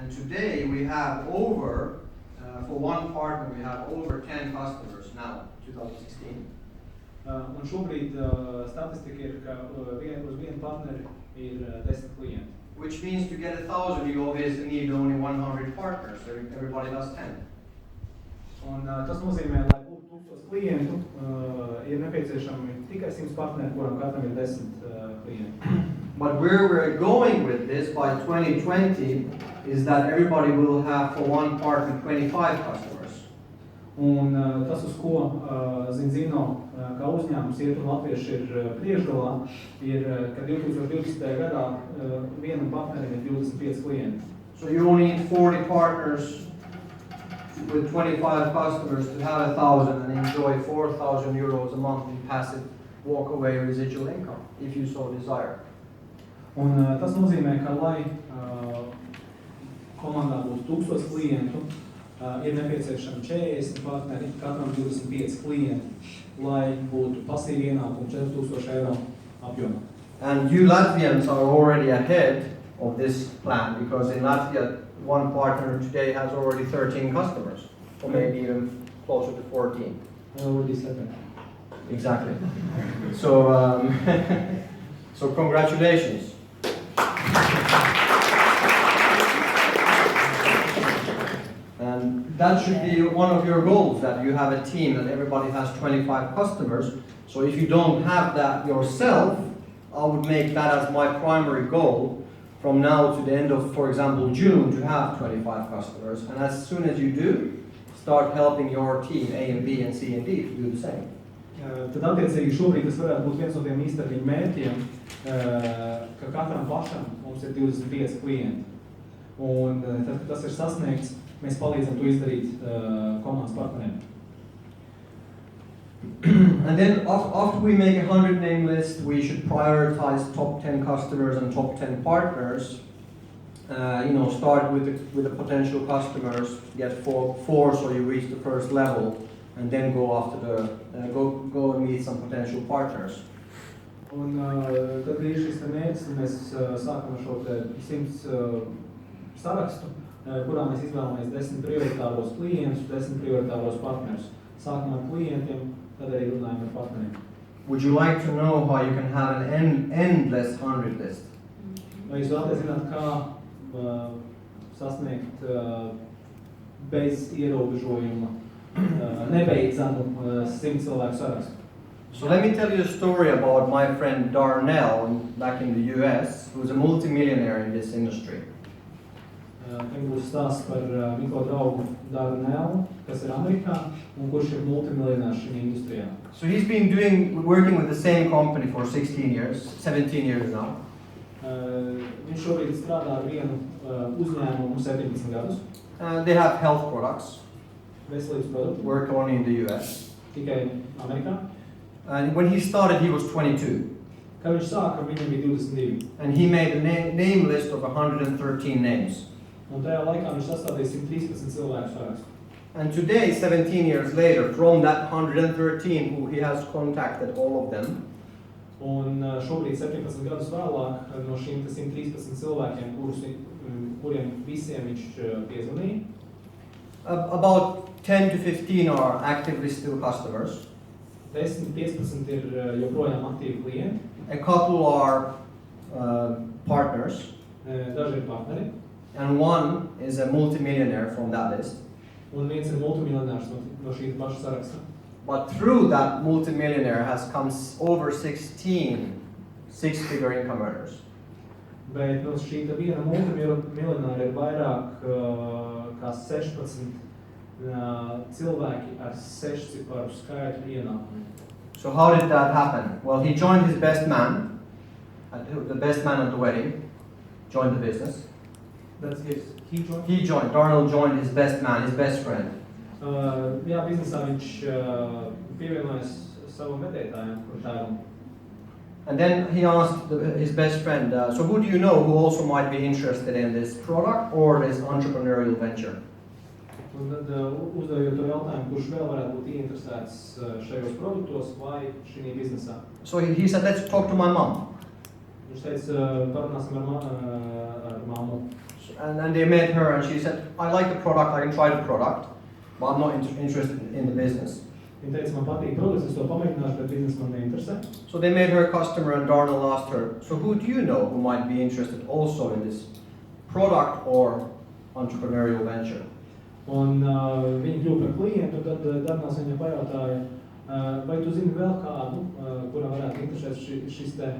And today we have over, for one partner, we have over 10 customers now, 2016. Un šobrīd statistika ir, ka uz vienu partneri ir 10 klienti. Which means to get 1,000, you obviously need only 100 partners. Everybody does 10. Un tas nozīmē, lai būtu 1000 klientu, ir nepieciešami tikai 100 partneri, kuram katram ir 10 klienti. But where we're going with this by 2020 is that everybody will have for one partner 25 customers. Un tas, uz ko Zinzino kā uzņēmums iet un latvieši ir priekšgalā, ir, ka 2020. gadā vienam partnerim ir 25 klienti. So you only need 40 partners with 25 customers to have 1,000 and enjoy 4,000 euros a month in passive walk-away residual income, if you so desire. Un tas nozīmē, ka lai komandā būtu 1000 klientu, ir nepieciešami 40 partneri, katram 25 klienti, lai būtu pasīvi ienākumi 4000 eiro apjomā. And you Latvians are already ahead of this plan because in Latvia, one partner today has already 13 customers, or maybe even closer to 14. Already 7. Exactly. So, so congratulations. And that should be one of your goals, that you have a team that everybody has 25 customers. So if you don't have that yourself, I would make that as my primary goal from now to the end of, for example, June, to have 25 customers. And as soon as you do, start helping your team, A and B and C and D, to do the same. Tad attiecīgi šobrīd tas varētu būt viens no tiem īstermiņa mērķiem, ka katram pašam mums ir 25 klienti. Un tad, kad tas ir sasniegts, mēs palīdzam to izdarīt komandas partneriem. And then after we make a 100 name list, we should prioritize top 10 customers and top 10 partners. Start with the potential customers, get four so you reach the first level, and then go after go and meet some potential partners. Un tad ir šis mērķis, mēs sākam ar šo 100 sarakstu, kurā mēs izvēlamies 10 prioritāros klientus, 10 prioritāros partnerus. Sākam ar klientiem, tad arī runājam ar partneriem. Would you like to know how you can have an endless 100 list? Vai jūs vēlaties zināt, kā sasniegt bez ierobežojuma nebeidzamu 100 cilvēku sarakstu? So let me tell you a story about my friend Darnell back in the US, who's a multimillionaire in this industry. Tagad būs stāsts par miko draugu Darnellu, kas ir Amerikā un kurš ir multimiljonārs šajā industrijā. So he's been working with the same company for 17 years now. Viņš šobrīd strādā ar vienu uzņēmumu 17 gadus. They have health products. Veselības produktu. Work only in the US. Tikai Amerikā. And when he started, he was 22. Kad viņš sāka, viņam bija 22. And he made a name list of 113 names. Un tajā laikā viņš sastādīja 113 cilvēku sarakstu. And today, 17 years later, from that 113 who he has contacted all of them, un šobrīd 17 gadus vēlāk no šīm 113 cilvēkiem, kuriem visiem viņš piezvanīja, about 10 to 15 are actively still customers. 10-15 ir joprojām aktīvi klienti. A couple are partners. Daži ir partneri. And one is a multimillionaire from that list. Un viens ir multimiljonārs no šī paša saraksta. But through that multimillionaire has come over 16 six-figure income earners. Bet no šī viena multimiljonāra ir vairāk kā 16 cilvēki ar 6-ciparu skaitu ienākumu. So how did that happen? Well, he joined his best man, the best man at the wedding, joined the business. That's his. He joined. Darnell joined his best man, his best friend. Jā, biznesā viņš pievienojas savam vedētājam, kurš tēvam. And then he asked his best friend, so who do you know who also might be interested in this product or this entrepreneurial venture? Un tad uzdevot to jautājumu, kurš vēl varētu būt interesēts šajos produktos vai šī biznesā. So he said, let's talk to my mom. Viņš teica, parunāsim ar mammu. and they met her and she said, I like the product, I can try the product, but I'm not interested in the business. Viņa teica, man patīk produkts, es to pamēģināšu, bet biznesa man neinteresē. So they made her a customer and Darnell asked her, so who do you know who might be interested also in this product or entrepreneurial venture? Un viņa kļuva par klientu, tad Darnels viņa pajautāja, vai tu zini vēl kādu, kuram varētu interesēt šis te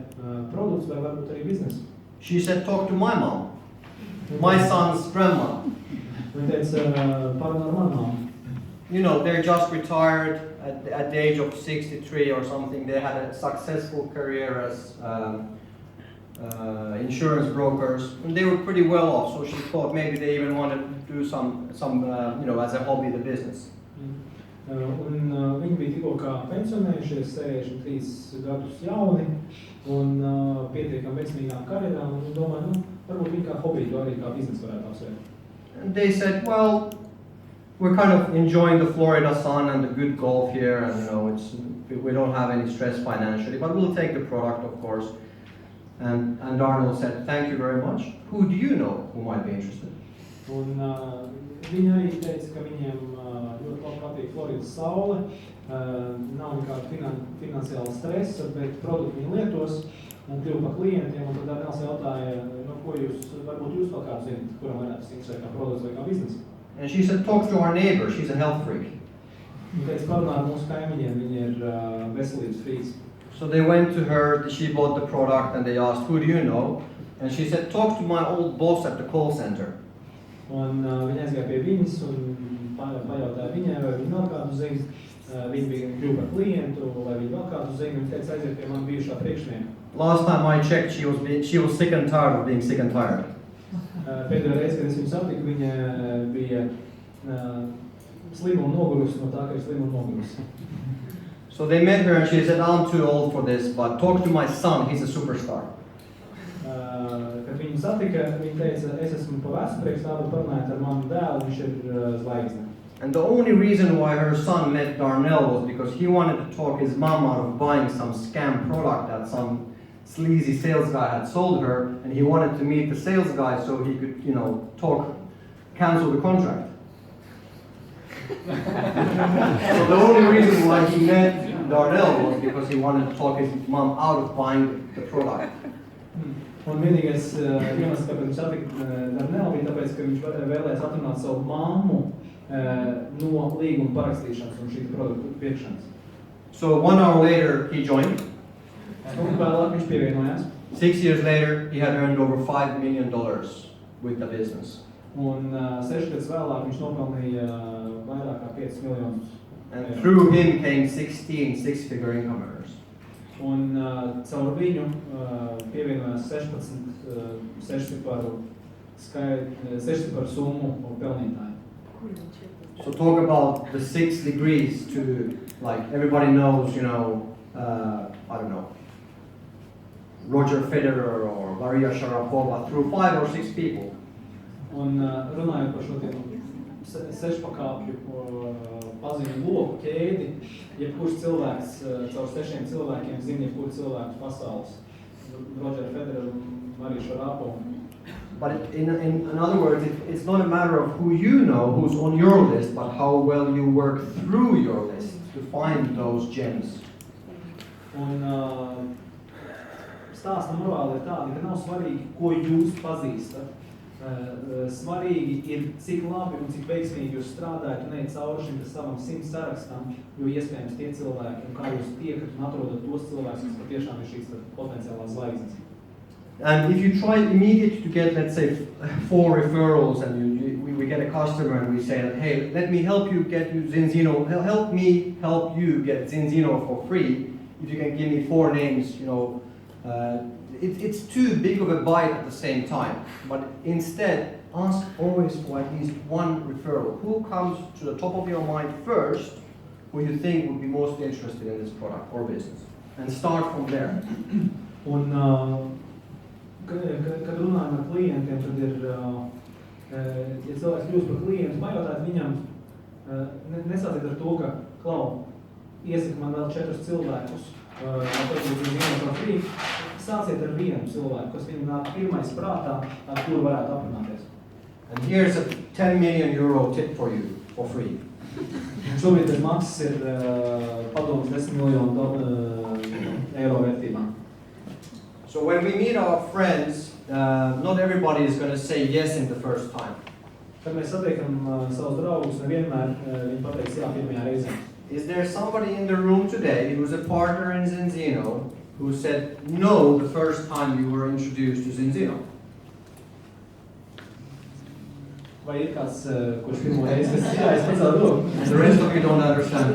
produkts vai varbūt arī biznesa? She said, talk to my mom, my son's grandma. Viņa teica, parunā ar manu mammu. You know, they're just retired at the age of 63 or something. They had a successful career as insurance brokers, and they were pretty well off. So she thought maybe they even wanted to do some you know, as a hobby, the business. Un viņi bija tikko kā pensionējušies, 63 gadus jauni un pietiekami veiksmīgām karjerām, un domāju, varbūt viņi kā hobiju to arī kā biznesu varētu apsvērt. And they said, well, we're kind of enjoying the Florida sun and the good golf here, and you know, we don't have any stress financially, but we'll take the product, of course. And Darnell said, thank you very much. Who do you know who might be interested? Un viņi arī teica, ka viņiem ļoti labi patīk Floridas saule, nav nekāda finansiāla stresa, bet produktu viņi lietos un kļuva par klientiem, un tad Darnels jautāja, no ko varbūt jūs vēl kādu zināt, kuram varētu interesēt kā produkts vai kā biznesa. And she said, talk to our neighbor, she's a health freak. Viņa teica, parunā ar mūsu kaimiņiem, viņi ir veselības frīks. So they went to her, she bought the product, and they asked, who do you know? And she said, talk to my old boss at the call center. Un viņa aizgāja pie viņas un pajautāja viņai, vai viņa vēl kādu zina. Viņa bija kļuva par klientu, vai viņa vēl kādu zina. Viņa teica, aiziet pie man bijušā priekšnieka. Last time I checked, she was sick and tired of being sick and tired. Pēdējā reize, kad es viņu satiku, viņa bija slima un nogurusi no tā, ka ir slima un nogurusi. So they met her and she said, I'm too old for this, but talk to my son, he's a superstar. Kad viņu satika, viņa teica, es esmu pa vecu priekš tā, bet parunājot ar manu dēlu, viņš ir zvaigzne. And the only reason why her son met Darnell was because he wanted to talk his mom out of buying some scam product that some sleazy sales guy had sold her, and he wanted to meet the sales guy so he could, you know, cancel the contract. So the only reason why he met Darnell was because he wanted to talk his mom out of buying the product. Un vienīgais iemesls, kāpēc viņš satika Darnelu, bija tāpēc, ka viņš vēlējās atrunāt savu mammu no līguma parakstīšanas un šī produktu pirkšanas. So 1 hour later, he joined. Un vēlāk viņš pievienojās. 6 years later, he had earned over $5 million with the business. Un 6 gadus vēlāk viņš nopelnīja vairāk kā 5 miljonus. And through him came 16 six-figure income earners. Un caur viņu pievienojās 16 ciparu summu pelnītāji. So talk about the 6 degrees to, like, everybody knows, you know, I don't know, Roger Federer or Maria Sharapova through 5 or 6 people. Un runājot par šo sešpakāpju paziņu loku ķēdi, jebkurš cilvēks caur 6 cilvēkiem zina jebkuru cilvēku pasaules. Roger Federer un Marija Šarapova. But in other words, it's not a matter of who you know, who's on your list, but how well you work through your list to find those gems. Un stāsta morāli ir tāda, ka nav svarīgi, ko jūs pazīstat. Svarīgi ir, cik labi un cik veiksmīgi jūs strādājat un ejat cauri šim savam 100 sarakstam, jo iespējams tie cilvēki, un kā jūs tiekat un atrodat tos cilvēkus, kas patiešām ir šīs potenciālās zvaigznes. And if you try immediately to get, let's say, 4 referrals, and we get a customer and we say, hey, let me help you get you Zinzino, help me help you get Zinzino for free, if you can give me 4 names, you know, it's too big of a bite at the same time. But instead, ask always for at least 1 referral. Who comes to the top of your mind first, who you think would be most interested in this product or business? And start from there. Un, kad runājam ar klientiem, tad ir, ja cilvēks kļūst par klientu, pajautāt viņam, nesāciet ar to, ka, Klau, iesaka man vēl 4 cilvēkus, sāciet ar vienu cilvēku, kas viņam nāk pirmais prātā, ar kuru varētu aprunāties. And here's a 10 million euro tip for you, for free. Šobrīd tas maksas ir padomus 10 miljonu eiro vērtībā. So when we meet our friends, not everybody is going to say yes in the first time. Kad mēs satiekam savus draugus, nevienmēr viņi pateiks jā pirmajā reizē. Is there somebody in the room today who's a partner in Zinzino who said no the first time you were introduced to Zinzino? Vai ir kāds, kurš pirmo reizi, jā, es pacēlu roku. The rest of you don't understand.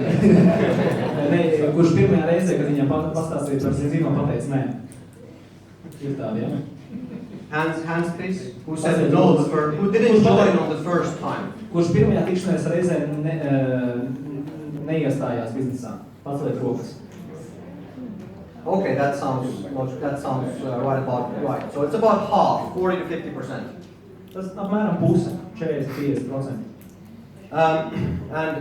Ne, kurš pirmajā reizē, kad viņam pastāstīja par Zinzino, pateica nē. Ir tādi, ja? Hands please. Who said no the first, who didn't join on the first time? Kurš pirmajā tikšanās reizē neiestājās biznesā? Paceliet rokas. Okay, that sounds right about right. So it's about half, 40 to 50%. Tas apmēram puse, 40–50%. And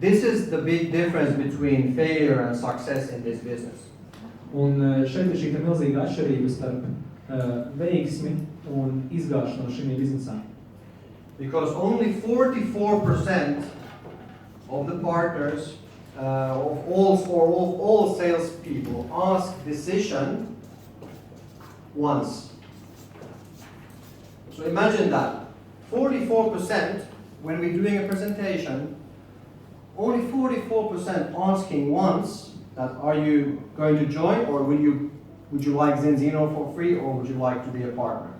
this is the big difference between failure and success in this business. Un šeit ir šī milzīga atšķirība starp veiksmi un izgāšanos šī biznesā. Because only 44% of the partners of all salespeople ask decision once. So imagine that 44% when we're doing a presentation, only 44% asking once that are you going to join or would you like Zinzino for free or would you like to be a partner?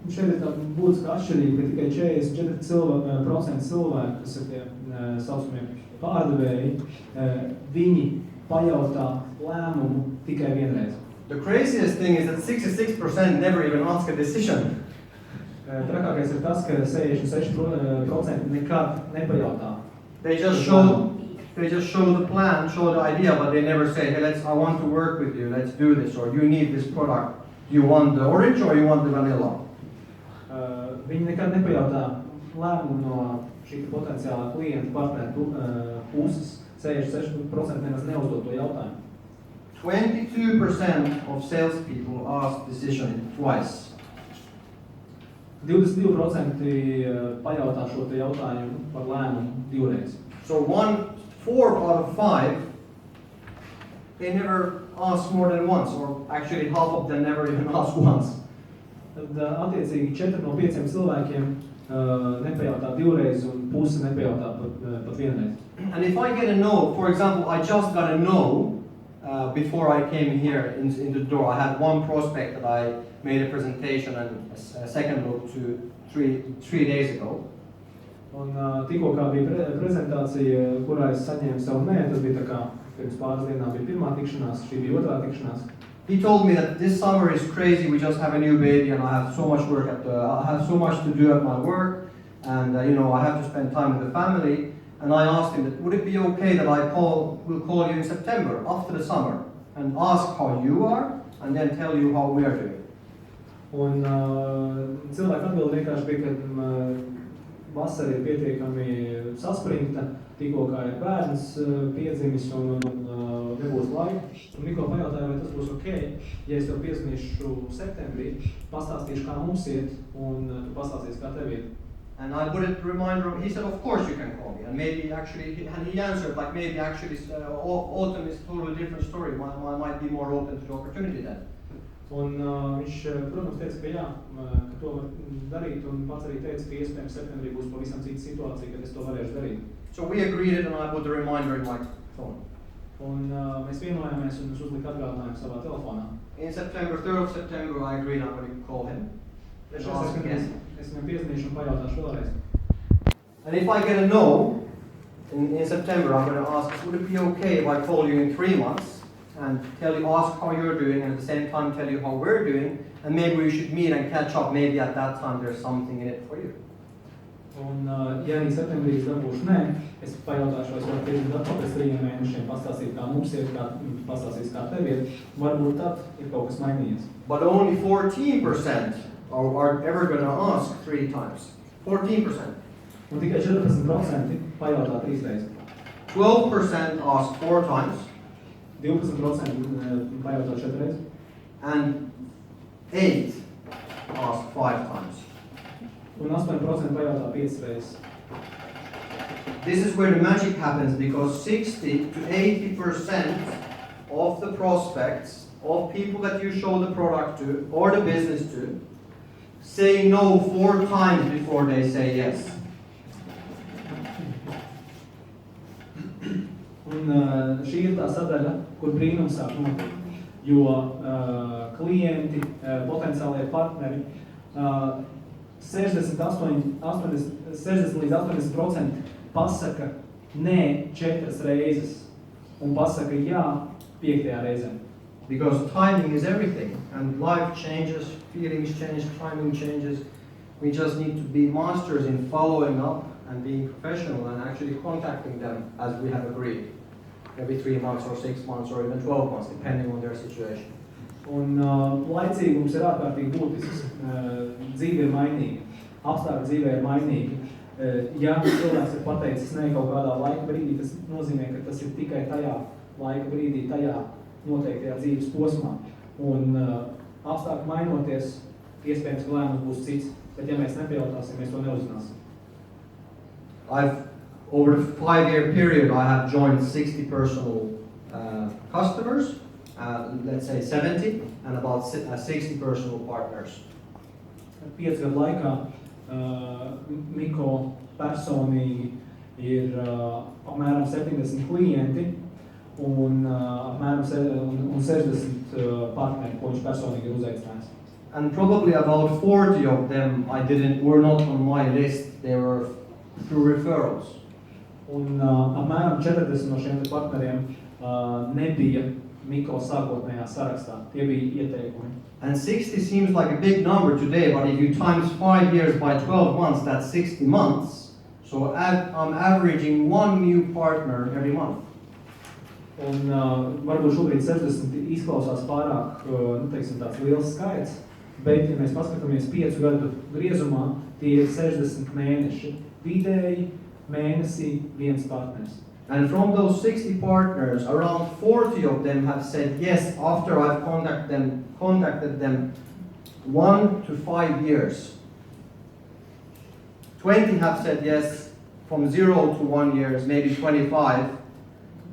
Šeit ir tā būtiska atšķirība, ka tikai 44% cilvēku, kas ir tie saucamie pārdevēji, viņi pajautā lēmumu tikai vienreiz. The craziest thing is that 66% never even ask a decision. Trakākais ir tas, ka 66% nekad nepajautā. They just show the plan, show the idea, but they never say, hey, I want to work with you, let's do this, or you need this product. Do you want the orange or you want the vanilla? Viņi nekad nepajautā lēmumu no šī potenciālā klienta partneru puses. 66% nemaz neuzdod to jautājumu. 22% of salespeople ask decision twice. 22% pajautā šo te jautājumu par lēmumu divreiz. So 4 out of 5, they never ask more than once, or actually half of them never even ask once. Tad attiecīgi 4 no 5 cilvēkiem nepajautā divreiz un puse nepajautā pat vienreiz. And if I get a no, for example, I just got a no before I came here in the door. I had one prospect that I made a presentation and a second look to 3 days ago. Un tikko kā bija prezentācija, kurā es saņēmu savu nē, tas bija tā kā pirms pāris dienām bija pirmā tikšanās, šī bija otrā tikšanās. He told me that this summer is crazy, we just have a new baby and I have so much work I have so much to do at my work and I have to spend time with the family. And I asked him that would it be okay that will call you in September after the summer and ask how you are and then tell you how we are doing. Un cilvēku atbildi vienkārši bija, ka vasara ir pietiekami saspringta, tikko kā ir bērns piedzimis un nebūs laika. Un Niko pajautāja, vai tas būs ok, ja es tev piezvanīšu septembrī, pastāstīšu, kā mums iet, un tu pastāstīsi, kā tev iet. And I put a reminder, he said, of course you can call me. And maybe actually, and he answered, like maybe actually autumn is a totally different story. I might be more open to the opportunity then. Un viņš, protams, teica, ka jā, ka to var darīt, un pats arī teica, ka iespējams septembrī būs pavisam cita situācija, kad es to varēšu darīt. So we agreed it and I put the reminder in my phone. Un mēs vienojāmies un es uzliku atgādinājumu savā telefonā. In September, 3rd of September, I agreed I'm going to call him. Es viņam piezvanīšu un pajautāšu vēlreiz. And if I get a no in September, I'm going to ask, would it be okay if I call you in 3 months and ask how you're doing and at the same time tell you how we're doing and maybe we should meet and catch up, maybe at that time there's something in it for you. Un ja arī septembrī es dabūšu nē, es pajautāšu, vai es varu piezvanīt atkal pēc 3 mēnešiem, pastāstīt, kā mums ir, pastāstīt, kā tev ir, varbūt tad ir kaut kas mainījies. But only 14% are ever going to ask 3 times. 14%. Un tikai 14% pajautā 3 reizes. 12% ask 4 times. 12% pajautā 4 reizes. And 8 ask un pajautā 5 reizes. This is where the magic happens because 60 to 80% of the prospects, of people that you show the product to or the business to, say no 4 times before they say yes. Un šī ir tā sadaļa, kur brīnums sāk notikt. Jo klienti, potenciālie partneri, 60 līdz 80% pasaka nē 4 reizes un pasaka jā 5. reizē. Because timing is everything, and life changes, feelings change, timing changes. We just need to be masters in following up and being professional and actually contacting them as we have agreed. Every 3 months or 6 months or even 12 months, depending on their situation. Un laicīgums ir ārkārtīgi būtisks. Dzīve ir mainīga, apstākļi dzīvē ir mainīgi. Ja cilvēks ir pateicis ne kaut kādā laika brīdī, tas nozīmē, ka tas ir tikai tajā laika brīdī, tajā noteiktajā dzīves posmā. Un apstākļi mainoties, iespējams, ka lēmums būs cits, bet ja mēs nepajautāsim, mēs to neuzzināsim. Over the 5-year period, I have joined 60 personal customers, let's say 70, and about 60 personal partners. 5 gadu laikā Miko personīgi ir apmēram 70 klienti un apmēram 60 partneri, ko viņš personīgi ir uzaicinājis. And probably about 40 of them were not on my list, they were through referrals. Un apmēram 40 no šiem partneriem nebija Miko sākotnējā sarakstā. Tie bija ieteikumi. And 60 seems like a big number today, but if you times 5 years by 12 months, that's 60 months. So I'm averaging 1 new partner every month. Un varbūt šobrīd 60 izklausās pārāk, teiksim, tāds liels skaits, bet, ja mēs paskatāmies 5 gadu griezumā, tie ir 60 mēneši. Vidēji mēnesī 1 partners. And from those 60 partners, around 40 of them have said yes after I've contacted them 1 to 5 years. 20 have said yes from 0 to 1 year, maybe 25,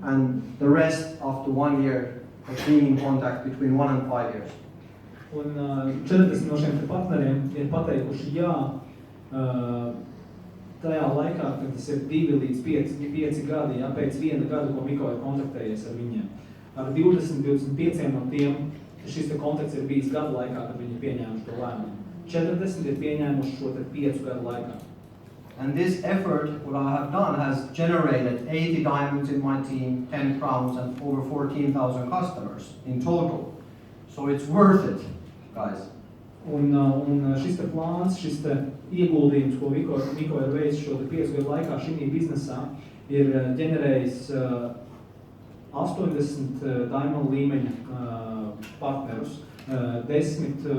and the rest after 1 year of being in contact between 1 and 5 years. Un 40 no šiem partneriem ir pateikuši jā, tajā laikā, kad tas ir 2 līdz 5 gadi, jā, pēc 1 gada, ko Miko ir kontaktējies ar viņiem. Ar 20-25 no tiem šis te kontakts ir bijis gadu laikā, kad viņi pieņēmuši to lēmumu. 40 ir pieņēmuši šo te 5 gadu laikā. And this effort, what I have done, has generated 80 diamonds in my team, 10 crowns, and over 14,000 customers in total. So it's worth it, guys. Un šis te plāns, šis te ieguldījums, ko Miko ir veicis šo te 5 gadu laikā šī biznesā, ir ģenerējis 80 diamond līmeņa partnerus, 10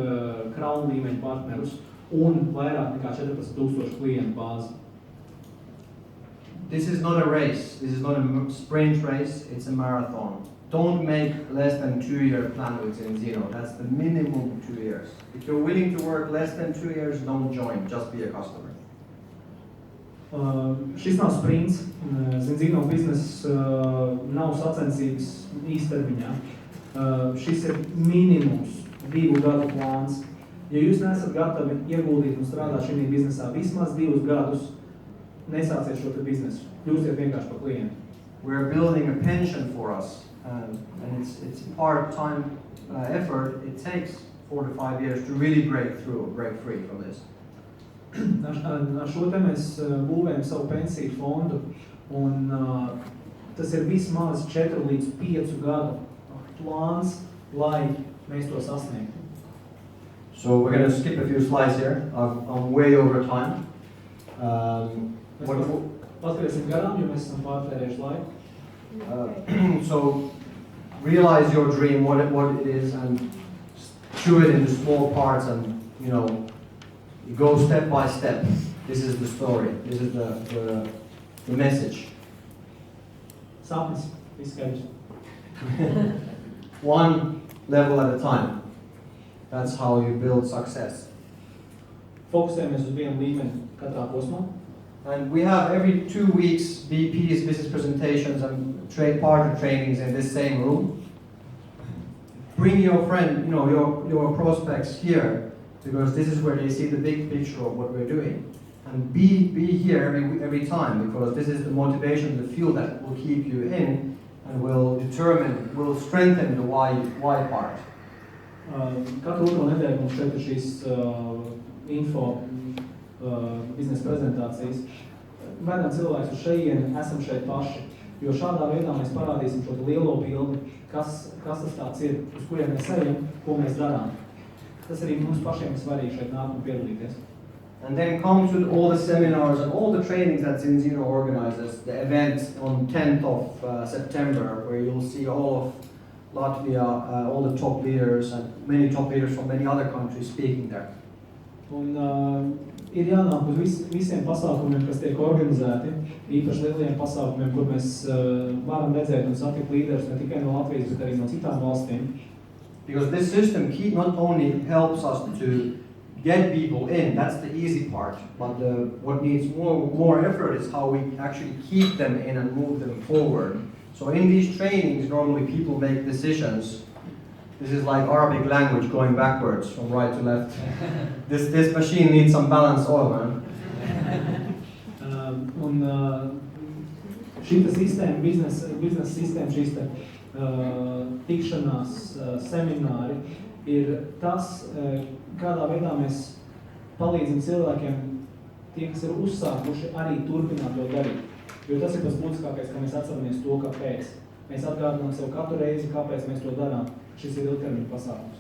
crown līmeņa partnerus un vairāk nekā 14,000 klientu bāzi. This is not a race. This is not a sprint race. It's a marathon. Don't make less than 2-year plan with Enzino. That's the minimum 2 years. If you're willing to work less than 2 years, don't join. Just be a customer. Šis nav sprints. Enzino bizness nav sacensības īstermiņā. Šis ir minimums 2 gadu plāns. Ja jūs neesat gatavi ieguldīt un strādāt šī biznesā vismaz 2 gadus, nesāciet šo te biznesu. Kļūstiet vienkārši par klientu. We're building a pension for us. And it's a part-time effort. It takes 4 to 5 years to really break free from this. Ar šo te mēs būvējam savu pensiju fondu, un tas ir vismaz 4 līdz 5 gadu plāns, lai mēs to sasniegtu. So we're going to skip a few slides here. I'm way over time. Paskatīsim garām, jo mēs esam pārtērējuši laiku. So realize your dream, what it is, and chew it into small parts, and go step by step. This is the story. This is the message. Sapnis, izskaidrs. One level at a time. That's how you build success. fokusējamies uz vienu līmeni katrā posmā. And we have every 2 weeks VPs, business presentations and trade partner trainings in this same room. Bring your friend, your prospects here, because this is where they see the big picture of what we're doing. And be here every time, because this is the motivation, the fuel that will keep you in and will strengthen the why part. Katru otro nedēļu mums šeit ir šīs info biznesa prezentācijas. Vedam cilvēkus uz šejieni, esam šeit paši, jo šādā veidā mēs parādīsim šo lielo bildi, kas tas tāds ir, uz kuriem mēs ejam, ko mēs darām. Tas arī mums pašiem ir svarīgi šeit nākt un piedalīties. And then come to all the seminars and all the trainings that Zinzino organizes, the event on 10th of September, where you'll see all of Latvia, all the top leaders and many top leaders from many other countries speaking there. Un ir jānāk uz visiem pasākumiem, kas tiek organizēti, īpaši lieliem pasākumiem, kur mēs varam redzēt un satikt līderus ne tikai no Latvijas, bet arī no citām valstīm. Because this system not only helps us to get people in, that's the easy part, but what needs more effort is how we actually keep them in and move them forward. So in these trainings, normally people make decisions. This is like Arabic language going backwards from right to left. This machine needs some balanced oil, man. Šī sistēma, biznesa sistēma, šīs tikšanās, semināri ir tas, kādā veidā mēs palīdzam cilvēkiem, tie, kas ir uzsākuši, arī turpināt to darīt. Jo tas ir tas būtiskākais, ka mēs atceramies to, kāpēc. Mēs atgādinām sev katru reizi, kāpēc mēs to darām. Šis ir ilgtermiņa pasākums.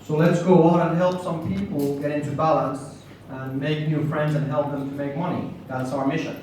So let's go out and help some people get into balance and make new friends and help them to make money. That's our mission.